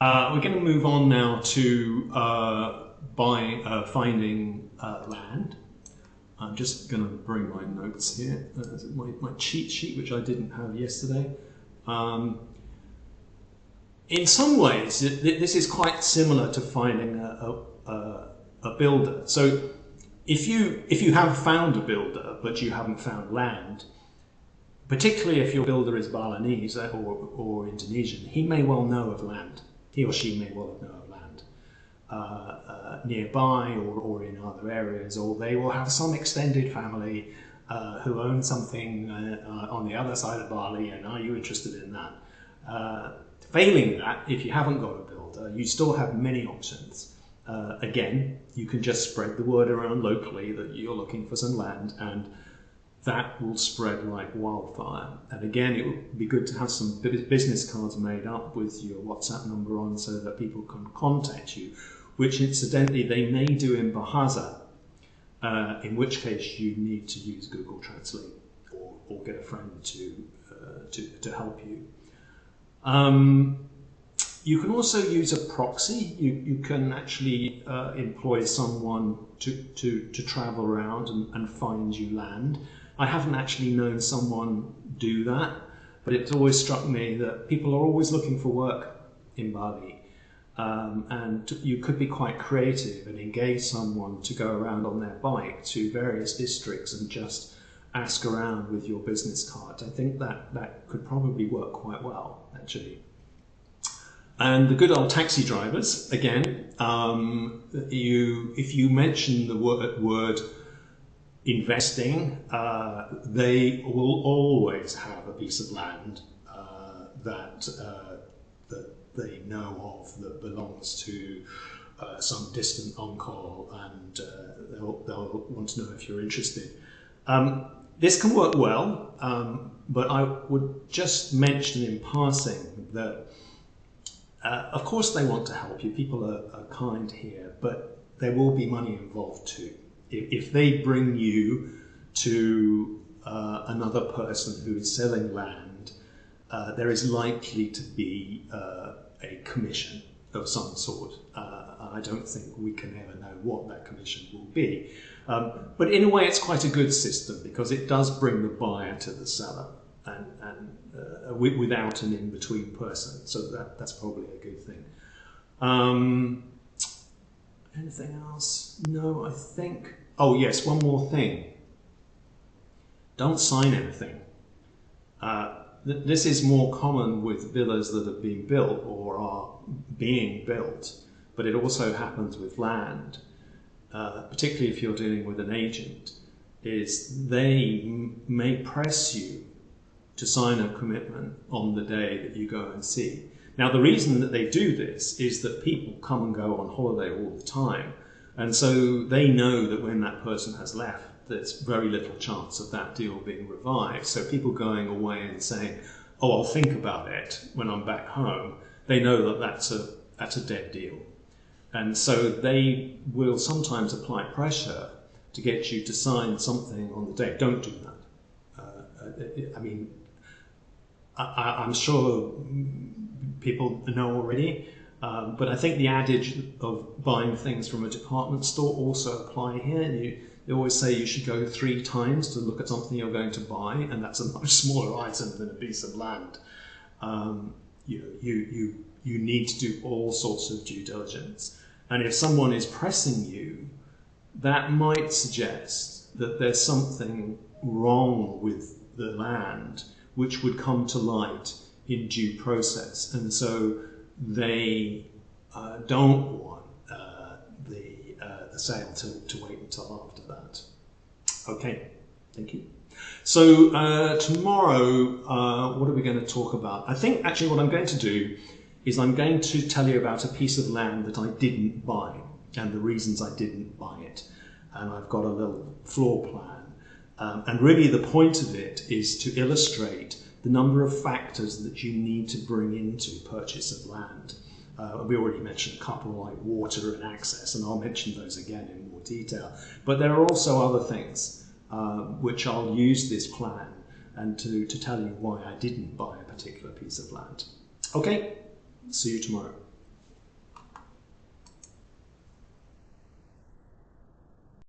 We're going to move on now to finding land. I'm just going to bring my notes here, my cheat sheet, which I didn't have yesterday. In some ways, this is quite similar to finding a builder. So if you have found a builder, but you haven't found land, particularly if your builder is Balinese or Indonesian, he may well know of land. He or she may well know of land nearby or in other areas, or they will have some extended family who own something on the other side of Bali, and are you interested in that? Failing that, if you haven't got a builder, you still have many options. Again, you can just spread the word around locally that you're looking for some land, and that will spread like wildfire. And again, it would be good to have some business cards made up with your WhatsApp number on so that people can contact you, which incidentally they may do in Bahasa, in which case you need to use Google Translate or get a friend to help you. You can also use a proxy. You can actually employ someone to travel around and find you land. I haven't actually known someone do that, but it's always struck me that people are always looking for work in Bali. And you could be quite creative and engage someone to go around on their bike to various districts and just ask around with your business card. I think that could probably work quite well, actually. And the good old taxi drivers, again, if you mention the word investing, they will always have a piece of land that they know of that belongs to some distant uncle, and they'll want to know if you're interested. This can work well, but I would just mention in passing that of course they want to help you. People are kind here, but there will be money involved too. If they bring you to another person who is selling land, there is likely to be a commission of some sort. I don't think we can ever know what that commission will be. But in a way, it's quite a good system because it does bring the buyer to the seller and without an in-between person. So that's probably a good thing. Anything else? No, I think... Oh yes, one more thing. Don't sign anything. This is more common with villas that have been built or are being built, but it also happens with land, particularly if you're dealing with an agent, is they may press you to sign a commitment on the day that you go and see. Now, the reason that they do this is that people come and go on holiday all the time. And so they know that when that person has left, there's very little chance of that deal being revived. So people going away and saying, oh, I'll think about it when I'm back home, they know that that's a dead deal. And so they will sometimes apply pressure to get you to sign something on the day. Don't do that. I mean, I'm sure people know already, but I think the adage of buying things from a department store also apply here. They always say you should go 3 times to look at something you're going to buy, and that's a much smaller item than a piece of land. You need to do all sorts of due diligence. And if someone is pressing you, that might suggest that there's something wrong with the land which would come to light in due process. And so they don't want the sale to wait until after that. Okay, thank you. So tomorrow, what are we going to talk about? I think actually what I'm going to do is I'm going to tell you about a piece of land that I didn't buy and the reasons I didn't buy it. And I've got a little floor plan. And really the point of it is to illustrate the number of factors that you need to bring into purchase of land. We already mentioned a couple like water and access, and I'll mention those again in more detail. But there are also other things which I'll use this plan and to tell you why I didn't buy a particular piece of land. Okay, see you tomorrow.